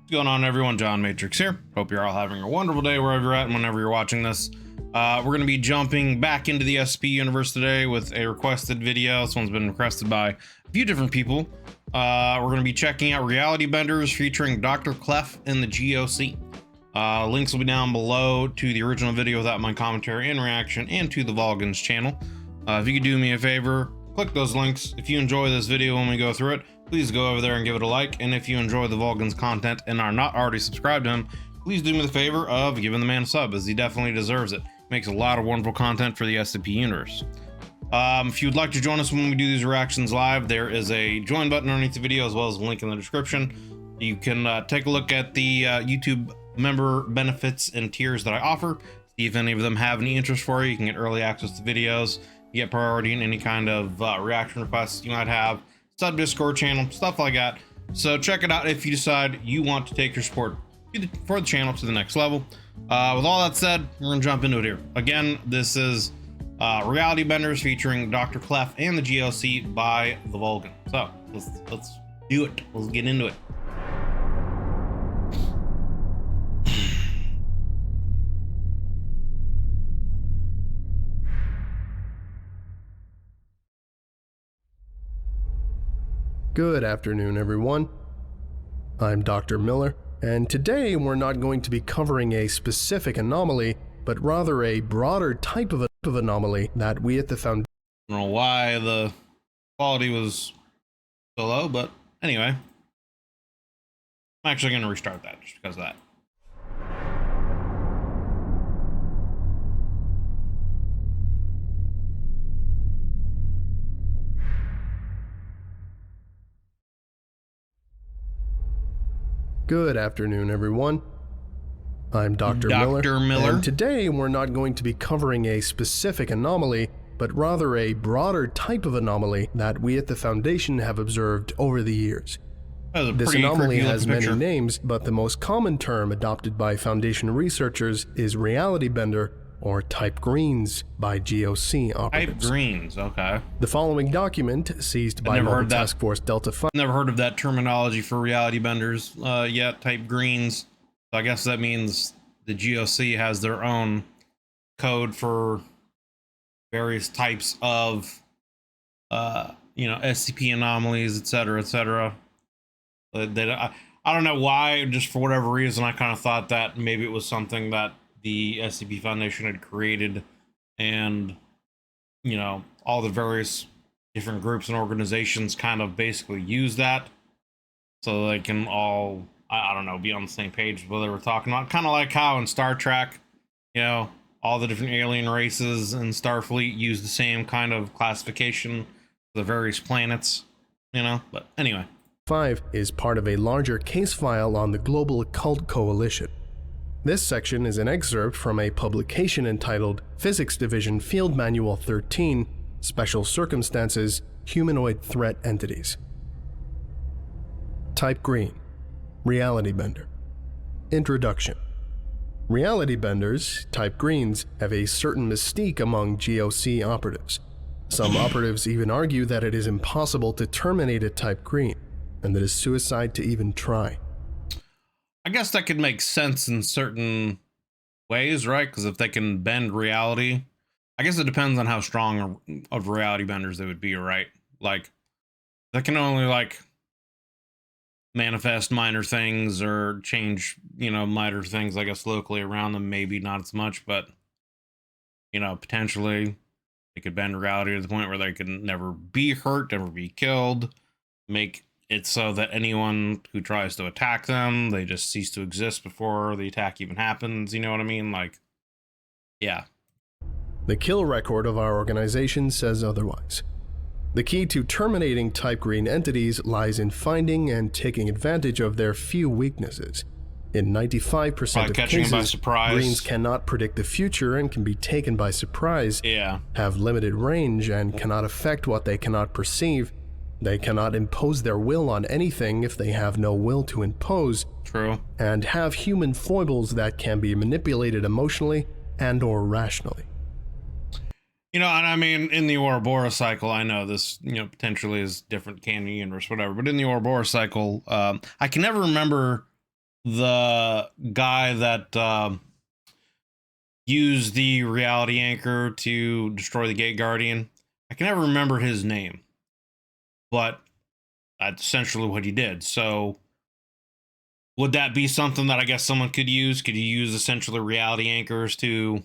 What's going on, everyone? John Matrix here. Hope you're all having a wonderful day wherever you're at and whenever you're watching this. We're going to be jumping back into the SCP universe today with a requested video. This one's been requested by a few different people. We're going to be checking out Reality Benders featuring Dr. Clef and the GOC. Links will be down below to the original video without my commentary and reaction, and to the Volgans channel. If you could do me a favor, click those links. If you enjoy this video when we go through it, please go over there and give it a like. And if you enjoy the Volgans content and are not already subscribed to him, please do me the favor of giving the man a sub, as he definitely deserves it. Makes a lot of wonderful content for the SCP universe. If you'd like to join us when we do these reactions live, there is a join button underneath the video, as well as a link in the description. You can take a look at the YouTube member benefits and tiers that I offer. See if any of them have any interest for you. You can get early access to videos, you get priority in any kind of reaction requests you might have, sub Discord channel, stuff like that. So check it out if you decide you want to take your support for the channel to the next level. With all that said, we're gonna jump into it here. Again, this is Reality Benders featuring Dr. Clef and the GOC by the Volgan. So let's do it. Let's get into it. Good afternoon, everyone. I'm Dr. Miller, and today we're not going to be covering a specific anomaly, but rather a broader type of anomaly that we at the Foundation... I don't know why the quality was so low, but anyway. I'm actually going to restart that just because of that. Good afternoon, everyone. I'm Dr. Miller, and today we're not going to be covering a specific anomaly, but rather a broader type of anomaly that we at the Foundation have observed over the years. This anomaly has many names, but the most common term adopted by Foundation researchers is Reality Bender, or Type Greens, by GOC operatives. Type Greens, okay. The following document, seized by Mobile Task Force Delta 5... Never heard of that terminology for Reality Benders yet, Type Greens. So I guess that means the GOC has their own code for various types of, SCP anomalies, etc., etc. I don't know why, just for whatever reason, I kind of thought that maybe it was something that the SCP Foundation had created, and all the various different groups and organizations kind of basically use that so they can all, I don't know, be on the same page with what they were talking about. Kind of like how in Star Trek, all the different alien races in Starfleet use the same kind of classification for the various planets, but anyway. 5 is part of a larger case file on the Global Occult Coalition. This section is an excerpt from a publication entitled Physics Division Field Manual 13, Special Circumstances, Humanoid Threat Entities. Type Green, Reality Bender. Introduction. Reality Benders, Type Greens, have a certain mystique among GOC operatives. Some operatives even argue that it is impossible to terminate a Type Green, and that it is suicide to even try. I guess that could make sense in certain ways, right? Because if they can bend reality, I guess it depends on how strong of reality benders they would be, right? Like, they can only, manifest minor things or change, minor things, I guess, locally around them, maybe not as much, but, potentially they could bend reality to the point where they can never be hurt, never be killed, make it's so that anyone who tries to attack them, they just cease to exist before the attack even happens. You know what I mean? Yeah. The kill record of our organization says otherwise. The key to terminating Type Green entities lies in finding and taking advantage of their few weaknesses. In 95% of cases, Greens cannot predict the future and can be taken by surprise, have limited range, and cannot affect what they cannot perceive. They cannot impose their will on anything if they have no will to impose. True. And have human foibles that can be manipulated emotionally and or rationally. And I mean, in the Ouroboros cycle, I know this, potentially is different canon universe, whatever, but in the Ouroboros cycle, I can never remember the guy that used the reality anchor to destroy the Gate Guardian. I can never remember his name, but that's essentially what he did. So would that be something that I guess someone could use? Could you use essentially reality anchors to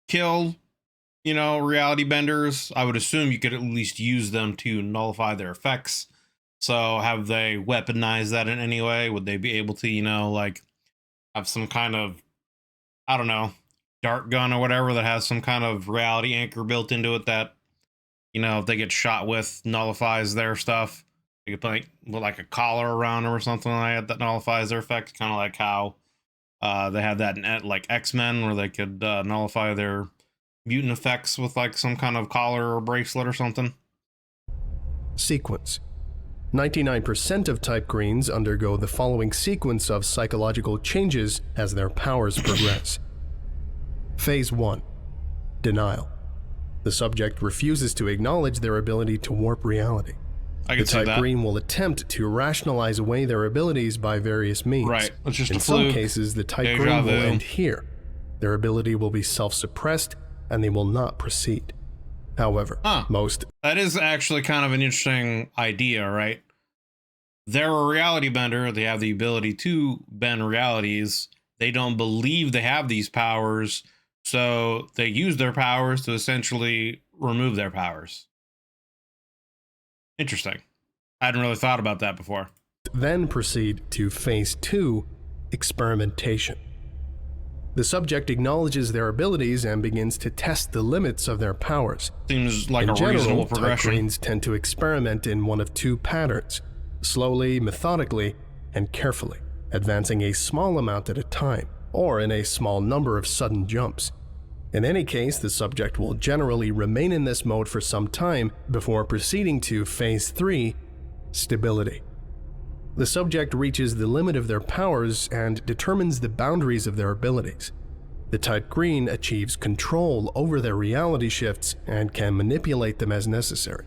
kill, reality benders? I would assume you could at least use them to nullify their effects. So have they weaponized that in any way? Would they be able to, like have some kind of, I don't know, dart gun or whatever that has some kind of reality anchor built into it that, if they get shot with, nullifies their stuff? You could put like a collar around them or something like that nullifies their effects, kind of like how they had that in like X-Men where they could nullify their mutant effects with like some kind of collar or bracelet or something. Sequence. 99% of type greens undergo the following sequence of psychological changes as their powers progress. Phase 1. Denial. The subject refuses to acknowledge their ability to warp reality. I can see that. The type green will attempt to rationalize away their abilities by various means. Right. It's just in a fluke. some cases, the type green will end here. Their ability will be self-suppressed, and they will not proceed. However, that is actually kind of an interesting idea, right? They're a reality bender. They have the ability to bend realities. They don't believe they have these powers, so they use their powers to essentially remove their powers. Interesting. I hadn't really thought about that before. Then proceed to Phase 2, experimentation. The subject acknowledges their abilities and begins to test the limits of their powers. Seems like a reasonable progression. Type greens tend to experiment in one of two patterns: slowly, methodically, and carefully, advancing a small amount at a time, or in a small number of sudden jumps. In any case, the subject will generally remain in this mode for some time before proceeding to Phase 3, stability. The subject reaches the limit of their powers and determines the boundaries of their abilities. The type green achieves control over their reality shifts and can manipulate them as necessary.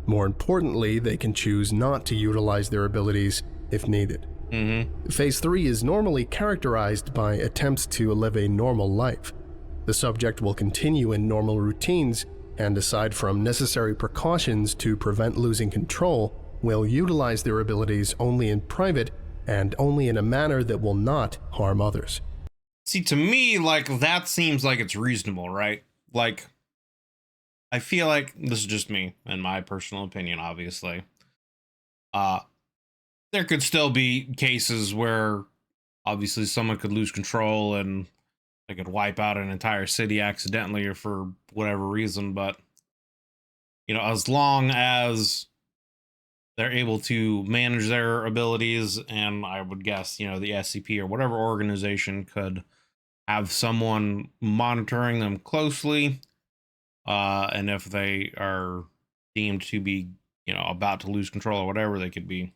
More importantly, they can choose not to utilize their abilities if needed. Phase 3 is normally characterized by attempts to live a normal life. The subject will continue in normal routines, and aside from necessary precautions to prevent losing control, will utilize their abilities only in private and only in a manner that will not harm others. See, to me, like, that seems like it's reasonable, right? Like, I feel like, this is just me and my personal opinion, obviously. There could still be cases where obviously someone could lose control and they could wipe out an entire city accidentally or for whatever reason, but as long as they're able to manage their abilities, and I would guess, the SCP or whatever organization could have someone monitoring them closely, and if they are deemed to be, about to lose control or whatever, they could be,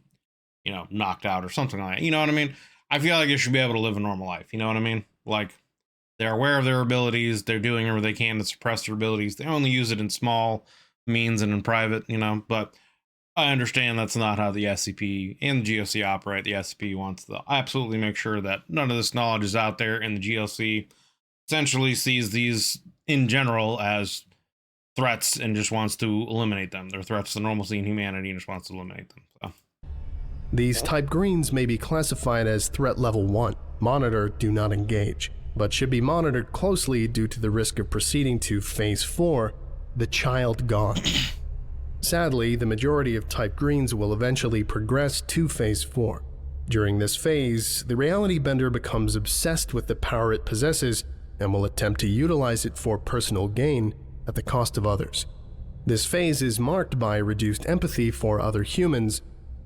knocked out or something like that. You know what I mean? I feel like they should be able to live a normal life. You know what I mean? Like, they're aware of their abilities. They're doing whatever they can to suppress their abilities. They only use it in small means and in private, but I understand that's not how the SCP and the GOC operate. The SCP wants to absolutely make sure that none of this knowledge is out there, and the GOC essentially sees these in general as threats and just wants to eliminate them. They're threats to normalcy and humanity and just wants to eliminate them. So. These type greens may be classified as threat level 1, monitor, do not engage, but should be monitored closely due to the risk of proceeding to Phase 4, the child gone. Sadly, the majority of type greens will eventually progress to Phase 4. During this phase, the reality bender becomes obsessed with the power it possesses and will attempt to utilize it for personal gain at the cost of others. This phase is marked by reduced empathy for other humans,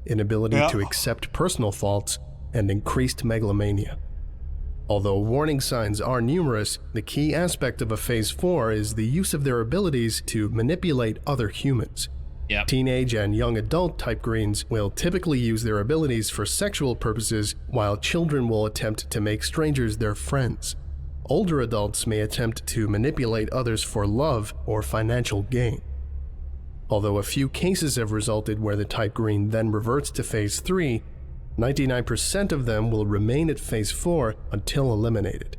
inability to accept personal faults, and increased megalomania. Although warning signs are numerous, the key aspect of a Phase 4 is the use of their abilities to manipulate other humans. Teenage and young adult type greens will typically use their abilities for sexual purposes, while children will attempt to make strangers their friends. Older adults may attempt to manipulate others for love or financial gain. Although a few cases have resulted where the type green then reverts to Phase 3, 99% of them will remain at Phase 4 until eliminated.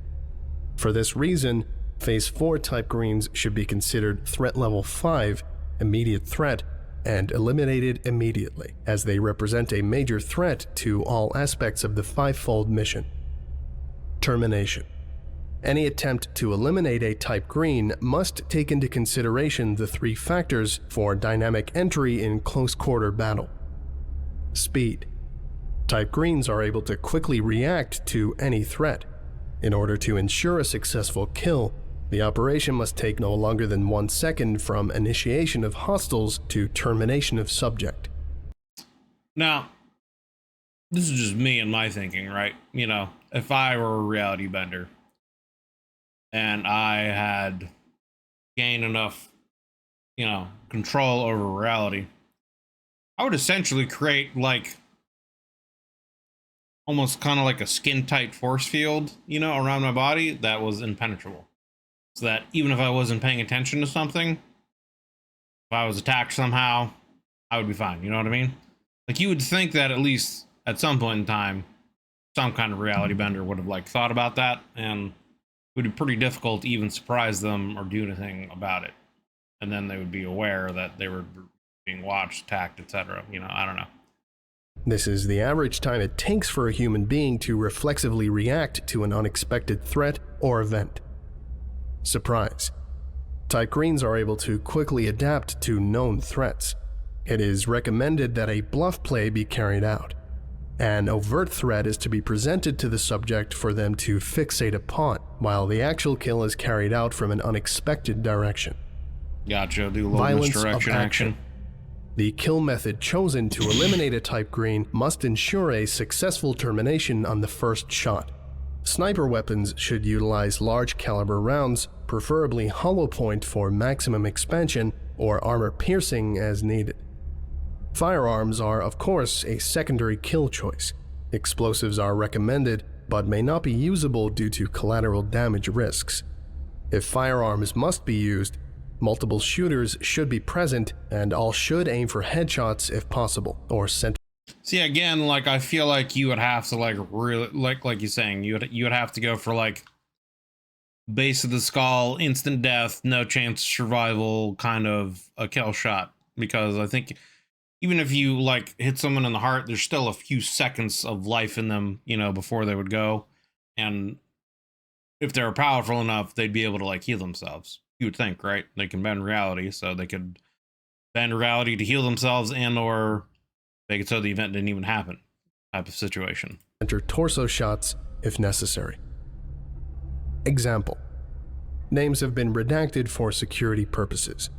For this reason, Phase 4 type greens should be considered Threat Level 5, immediate threat, and eliminated immediately, as they represent a major threat to all aspects of the fivefold mission. Termination. Any attempt to eliminate a type green must take into consideration the three factors for dynamic entry in close-quarter battle. Speed. Type greens are able to quickly react to any threat. In order to ensure a successful kill, the operation must take no longer than 1 second from initiation of hostiles to termination of subject. Now, this is just me and my thinking, right? You know, if I were a reality bender and I had gained enough, control over reality, I would essentially create like almost kind of like a skin-tight force field, around my body that was impenetrable. So that even if I wasn't paying attention to something, if I was attacked somehow, I would be fine. You know what I mean? Like, you would think that at least at some point in time, some kind of reality bender would have like thought about that, and it would be pretty difficult to even surprise them or do anything about it. And then they would be aware that they were being watched, attacked, etc. I don't know. This is the average time it takes for a human being to reflexively react to an unexpected threat or event. Surprise. Type greens are able to quickly adapt to known threats. It is recommended that a bluff play be carried out. An overt threat is to be presented to the subject for them to fixate upon, while the actual kill is carried out from an unexpected direction. Gotcha, do a little Violence misdirection of action. The kill method chosen to eliminate a type green must ensure a successful termination on the first shot. Sniper weapons should utilize large caliber rounds, preferably hollow point for maximum expansion or armor piercing as needed. Firearms are, of course, a secondary kill choice. Explosives are recommended, but may not be usable due to collateral damage risks. If firearms must be used, multiple shooters should be present, and all should aim for headshots if possible, or center. See, again, like, I feel like you would have to like really like you're saying, you would have to go for like base of the skull, instant death, no chance of survival, kind of a kill shot. Because I think even if you like hit someone in the heart, there's still a few seconds of life in them, before they would go. And if they're powerful enough, they'd be able to like heal themselves. You would think, right? They can bend reality, so they could bend reality to heal themselves, and or they could so the event didn't even happen type of situation. Enter torso shots if necessary. Example. Names have been redacted for security purposes.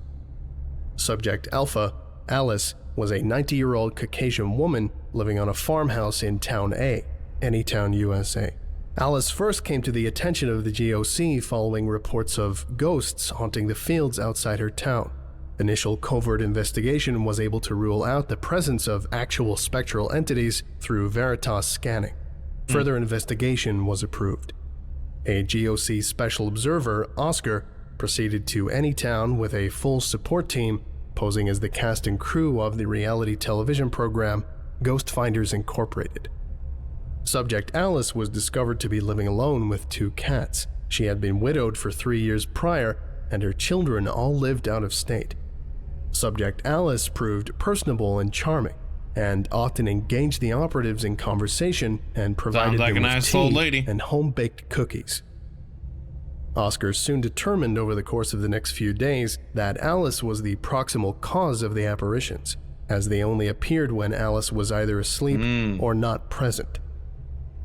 Subject Alpha, Alice, was a 90-year-old Caucasian woman living on a farmhouse in Town A, Anytown, USA. Alice first came to the attention of the GOC following reports of ghosts haunting the fields outside her town. Initial covert investigation was able to rule out the presence of actual spectral entities through Veritas scanning. Further investigation was approved. A GOC special observer, Oscar, proceeded to Anytown with a full support team, posing as the cast and crew of the reality television program Ghost Finders Incorporated. Subject Alice was discovered to be living alone with 2 cats. She had been widowed for 3 years prior, and her children all lived out of state. Subject Alice proved personable and charming, and often engaged the operatives in conversation and provided them with tea and home-baked cookies. Oscar soon determined over the course of the next few days that Alice was the proximal cause of the apparitions, as they only appeared when Alice was either asleep or not present.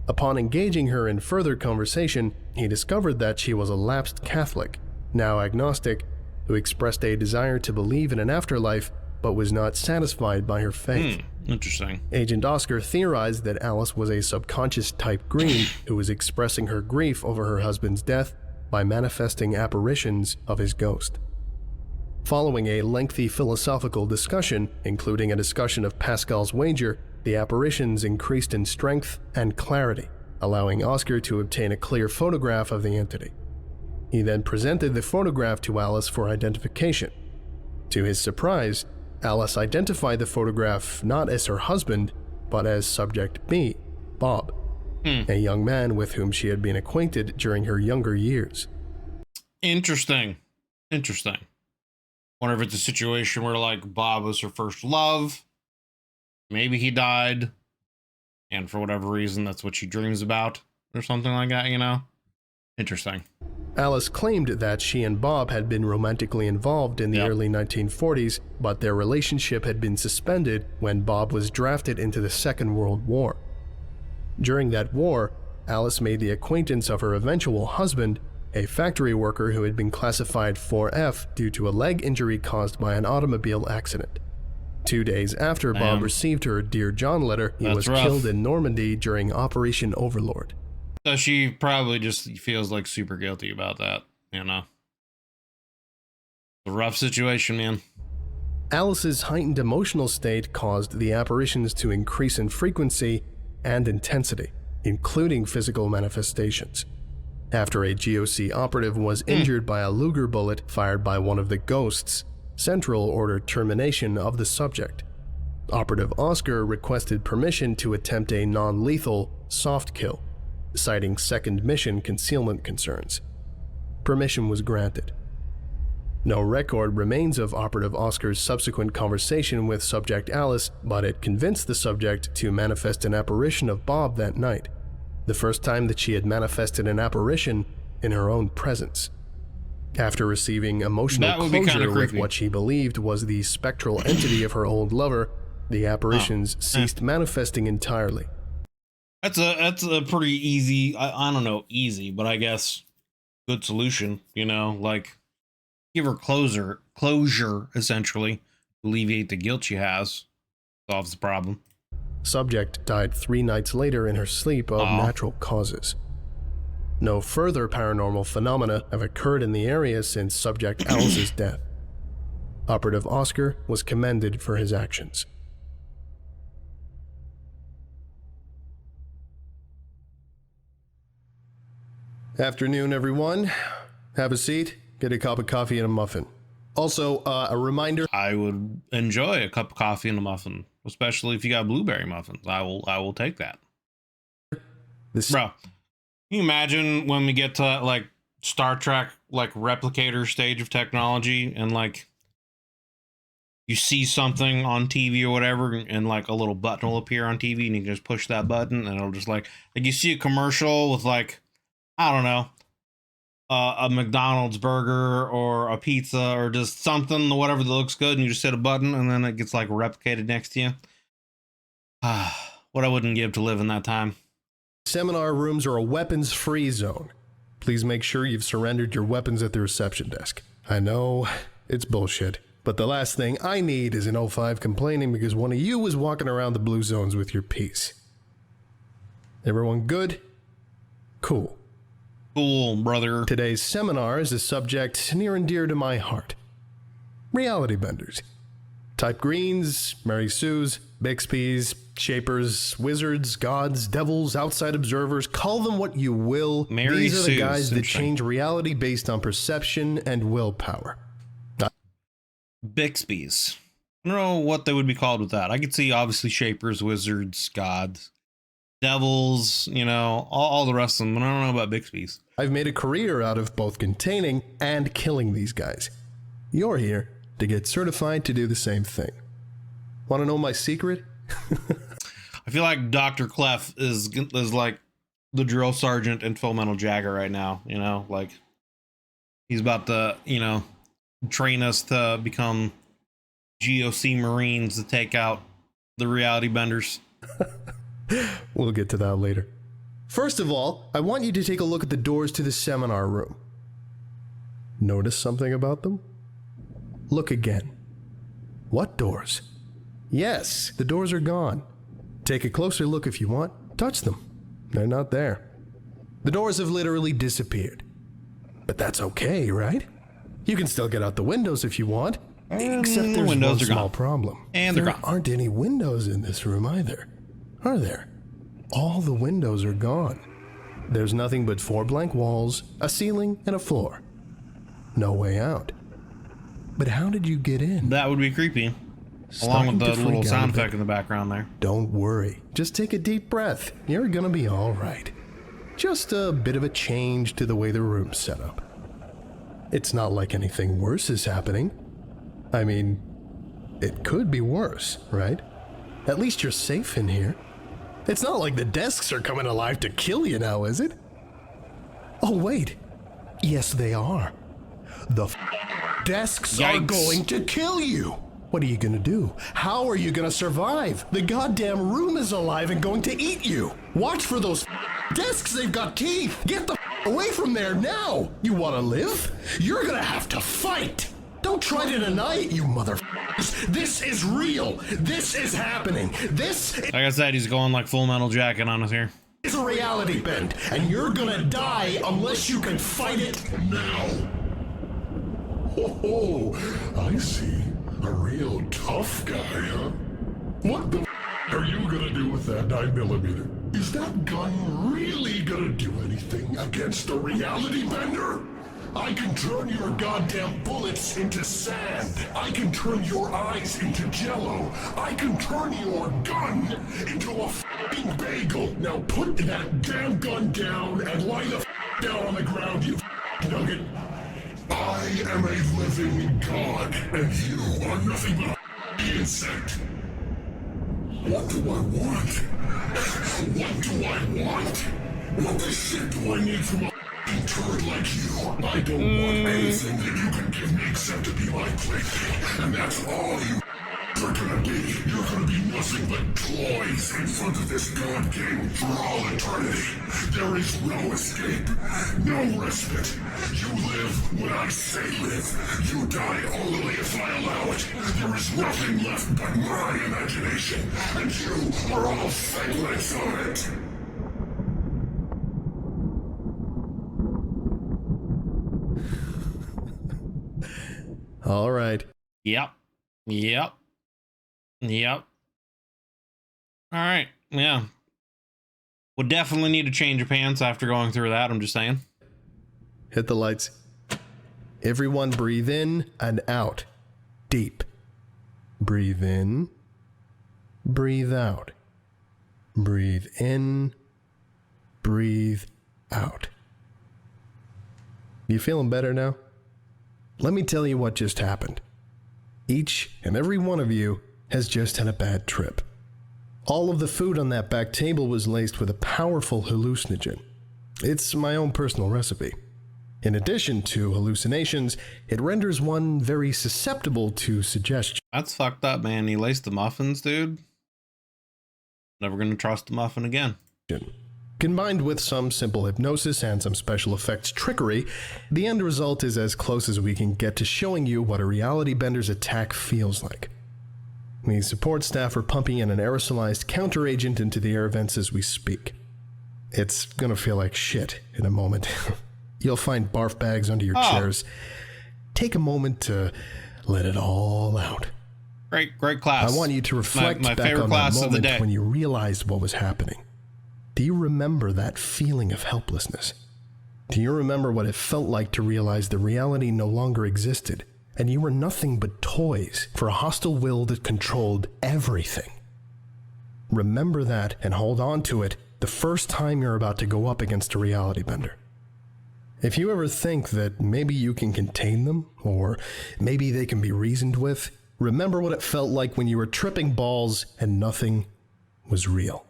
Upon engaging her in further conversation, he discovered that she was a lapsed Catholic, now agnostic, who expressed a desire to believe in an afterlife but was not satisfied by her faith. Interesting. Agent Oscar theorized that Alice was a subconscious type green who was expressing her grief over her husband's death by manifesting apparitions of his ghost. Following a lengthy philosophical discussion, including a discussion of Pascal's wager, the apparitions increased in strength and clarity, allowing Oscar to obtain a clear photograph of the entity. He then presented the photograph to Alice for identification. To his surprise, Alice identified the photograph not as her husband, but as Subject B, Bob, a young man with whom she had been acquainted during her younger years. Interesting. Interesting. Wonder if it's a situation where, like, Bob was her first love. Maybe he died. And for whatever reason, that's what she dreams about. Or something like that, you know? Interesting. Alice claimed that she and Bob had been romantically involved in the early 1940s, but their relationship had been suspended when Bob was drafted into the Second World War. During that war, Alice made the acquaintance of her eventual husband, a factory worker who had been classified 4F due to a leg injury caused by an automobile accident. 2 days after Bob received her Dear John letter, he was killed in Normandy during Operation Overlord. So she probably just feels like super guilty about that, you know? It's a rough situation, man. Alice's heightened emotional state caused the apparitions to increase in frequency and intensity, including physical manifestations. After a GOC operative was injured by a Luger bullet fired by one of the ghosts, Central ordered termination of the subject. Operative Oscar requested permission to attempt a non-lethal soft kill, citing second mission concealment concerns. Permission was granted. No record remains of Operative Oscar's subsequent conversation with Subject Alice, but it convinced the subject to manifest an apparition of Bob that night, the first time that she had manifested an apparition in her own presence. After receiving emotional closure with what she believed was the spectral entity of her old lover, the apparitions ceased manifesting entirely. That's a pretty easy, I don't know, easy, but I guess good solution, you know, like give her closure essentially, alleviate the guilt she has, solves the problem. Subject died 3 nights later in her sleep of natural causes. No further paranormal phenomena have occurred in the area since Subject Alice's death. Operative Oscar was commended for his actions. Afternoon, everyone. Have a seat, get a cup of coffee and a muffin. Also, a reminder... I would enjoy a cup of coffee and a muffin, especially if you got blueberry muffins. I will take that. Bro, can you imagine when we get to like Star Trek, like replicator stage of technology, and like you see something on TV or whatever, and like a little button will appear on TV, and you can just push that button, and it'll just like you see a commercial with like, I don't know, a McDonald's burger or a pizza or just something, whatever that looks good, and you just hit a button, and then it gets like replicated next to you. What I wouldn't give to live in that time. Seminar rooms are a weapons-free zone. Please make sure you've surrendered your weapons at the reception desk. I know, it's bullshit, but the last thing I need is an O5 complaining because one of you was walking around the blue zones with your piece. Everyone good? Cool. Cool, brother. Today's seminar is a subject near and dear to my heart. Reality Benders. Type Greens, Mary Sues, Bixby's, Shapers, Wizards, Gods, Devils, Outside Observers, call them what you will. These are the guys that change reality based on perception and willpower. Bixby's. I don't know what they would be called with that. I could see obviously Shapers, Wizards, Gods, Devils, you know, all the rest of them, but I don't know about Bixby's. I've made a career out of both containing and killing these guys. You're here to get certified to do the same thing. Want to know my secret? I feel like Dr. Clef is like the drill sergeant in Full Metal Jacket right now, you know, like he's about to, you know, train us to become GOC Marines to take out the Reality Benders. We'll get to that later. First of all, I want you to take a look at the doors to the seminar room. Notice something about them? Look again. What doors? Yes, the doors are gone. Take a closer look if you want. Touch them. They're not there. The doors have literally disappeared. But that's okay, right? You can still get out the windows if you want. Except there's one small problem. And there aren't any windows in this room either. Are there? All the windows are gone. There's nothing but 4 blank walls, a ceiling, and a floor. No way out. But how did you get in? That would be creepy. Along with starting the to freak little out sound a bit. effect in the background there. Don't worry. Just take a deep breath. You're gonna be all right. Just a bit of a change to the way the room's set up. It's not like anything worse is happening. I mean, it could be worse, right? At least you're safe in here. It's not like the desks are coming alive to kill you now, is it? Oh, wait. Yes, they are. The desks are Yikes. going to kill you. What are you gonna do? How are you gonna survive? The goddamn room is alive and going to eat you. Watch for those desks, they've got teeth. Get the away from there now. You wanna live? You're gonna have to fight. Don't try to deny it, you motherfuckers. This is real. This is happening. This Like I said, he's going like Full Metal Jacket on us here. is a reality bend, and you're gonna die unless you can fight it now. Oh, I see. A real tough guy, huh? What the are you gonna do with that 9mm? Is that gun really gonna do anything against a reality bender? I can turn your goddamn bullets into sand. I can turn your eyes into jello. I can turn your gun into a f***ing bagel. Now put that damn gun down and lie the down on the ground, you nugget. I am a living god, and you are nothing but a insect. What do I want? What do I want? What the shit do I need from a turd like you? I don't want anything that you can give me except to be my plaything, and that's all you are gonna be. You're gonna be nothing but toys in front of this god game for all eternity. There is no escape, no respite. You live when I say live. You die only if I allow it. There is nothing left but my imagination, and you are all figments of it. All right. Yep. Yep. Yep. All right. Yeah. Would definitely need to change your pants after going through that. I'm just saying. Hit the lights. Everyone breathe in and out. Deep. Breathe in. Breathe out. Breathe in. Breathe out. You feeling better now? Let me tell you what just happened. Each and every one of you has just had a bad trip. All of the food on that back table was laced with a powerful hallucinogen. It's my own personal recipe. In addition to hallucinations, it renders one very susceptible to suggestion. That's fucked up, man. He laced the muffins, dude. Never gonna trust a muffin again. Combined with some simple hypnosis and some special effects trickery, the end result is as close as we can get to showing you what a reality bender's attack feels like. The support staff are pumping in an aerosolized counteragent into the air vents as we speak. It's gonna feel like shit in a moment. You'll find barf bags under your chairs. Take a moment to let it all out. Great class. I want you to reflect my back favorite on that class of the moment day. when you realized what was happening. Do you remember that feeling of helplessness? Do you remember what it felt like to realize the reality no longer existed, and you were nothing but toys for a hostile will that controlled everything? Remember that and hold on to it the first time you're about to go up against a reality bender. If you ever think that maybe you can contain them, or maybe they can be reasoned with, remember what it felt like when you were tripping balls and nothing was real.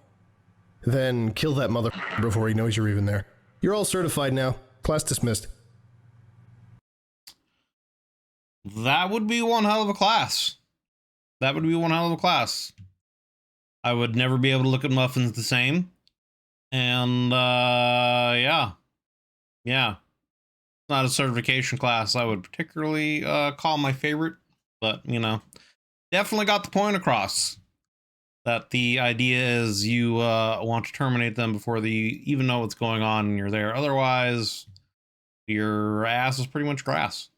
Then kill that motherfucker before he knows you're even there. You're all certified now. Class dismissed. That would be one hell of a class. That would be one hell of a class. I would never be able to look at muffins the same. And, yeah. Yeah. It's not a certification class I would particularly call my favorite. But, you know, definitely got the point across. That the idea is you want to terminate them before they even know what's going on and you're there. Otherwise, your ass is pretty much grass.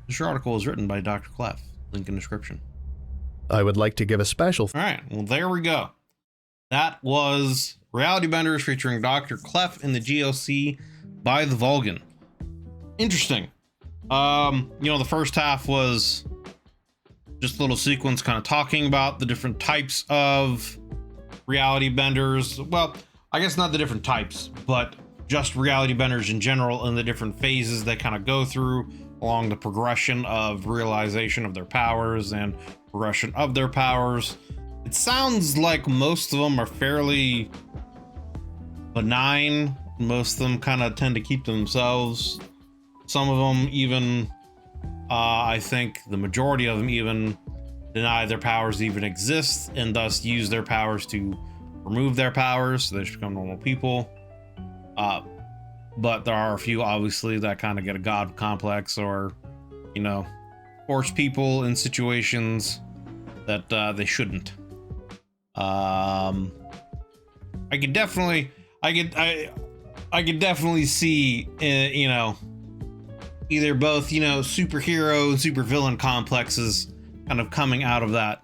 This article was written by Dr. Clef. Link in description. I would like to give a special All right, well, there we go. That was Reality Benders featuring Dr. Clef in the GOC by the Vulcan. Interesting. You know, the first half was just a little sequence kind of talking about the different types of reality benders. Well, I guess not the different types, but just reality benders in general and the different phases they kind of go through along the progression of realization of their powers and progression of their powers. It sounds like most of them are fairly benign. Most of them kind of tend to keep to themselves. Some of them even, I think the majority of them even deny their powers even exist and thus use their powers to remove their powers so they just become normal people. But there are a few obviously that kind of get a god complex or, you know, force people in situations that they shouldn't. I could definitely see, you know, either both, you know, superhero and supervillain complexes kind of coming out of that.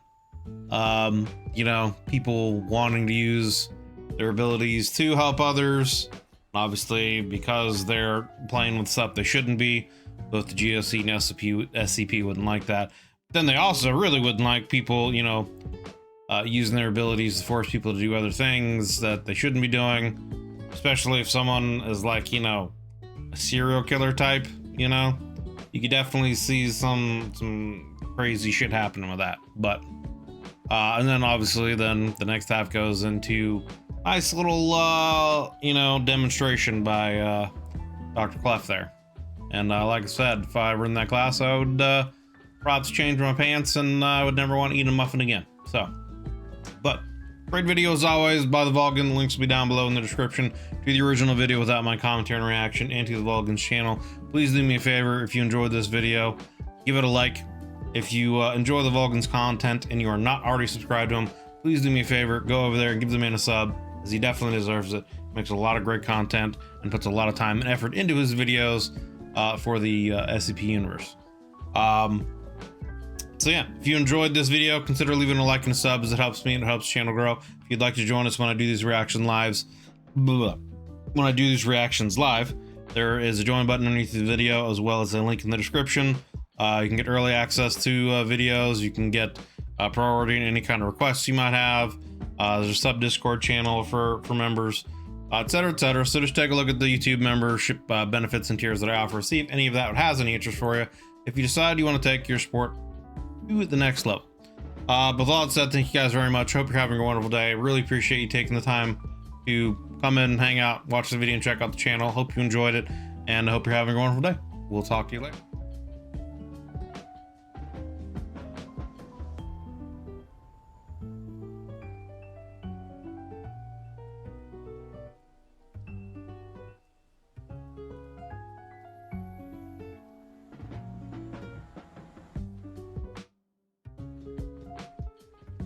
You know, people wanting to use their abilities to help others, obviously because they're playing with stuff they shouldn't be. Both the GOC and SCP wouldn't like that. Then they also really wouldn't like people, you know, using their abilities to force people to do other things that they shouldn't be doing, especially if someone is like, you know, a serial killer type. You know, you could definitely see some crazy shit happening with that. But and then obviously then the next half goes into nice little you know, demonstration by Dr. Clef there. And like I said, if I were in that class, I would perhaps change my pants and I would never want to eat a muffin again. So, but great video as always by the Vulcan. The links will be down below in the description to the original video without my commentary and reaction and to the Vulcan's channel. Please do me a favor, if you enjoyed this video, give it a like. If you enjoy the Vulcan's content and you are not already subscribed to him, please do me a favor, go over there and give the man a sub, as he definitely deserves it. Makes a lot of great content and puts a lot of time and effort into his videos for the SCP universe. So yeah, if you enjoyed this video, consider leaving a like and a sub, as it helps me and it helps the channel grow. If you'd like to join us when I do these reactions live, there is a join button underneath the video, as well as a link in the description. You can get early access to videos. You can get priority in any kind of requests you might have. There's a sub Discord channel for members, etc., etc. So just take a look at the YouTube membership benefits and tiers that I offer. See if any of that has any interest for you. If you decide you want to take your support to the next level. But with all that said, thank you guys very much. Hope you're having a wonderful day. Really appreciate you taking the time to come in, hang out, watch the video, and check out the channel. Hope you enjoyed it, and I hope you're having a wonderful day. We'll talk to you later.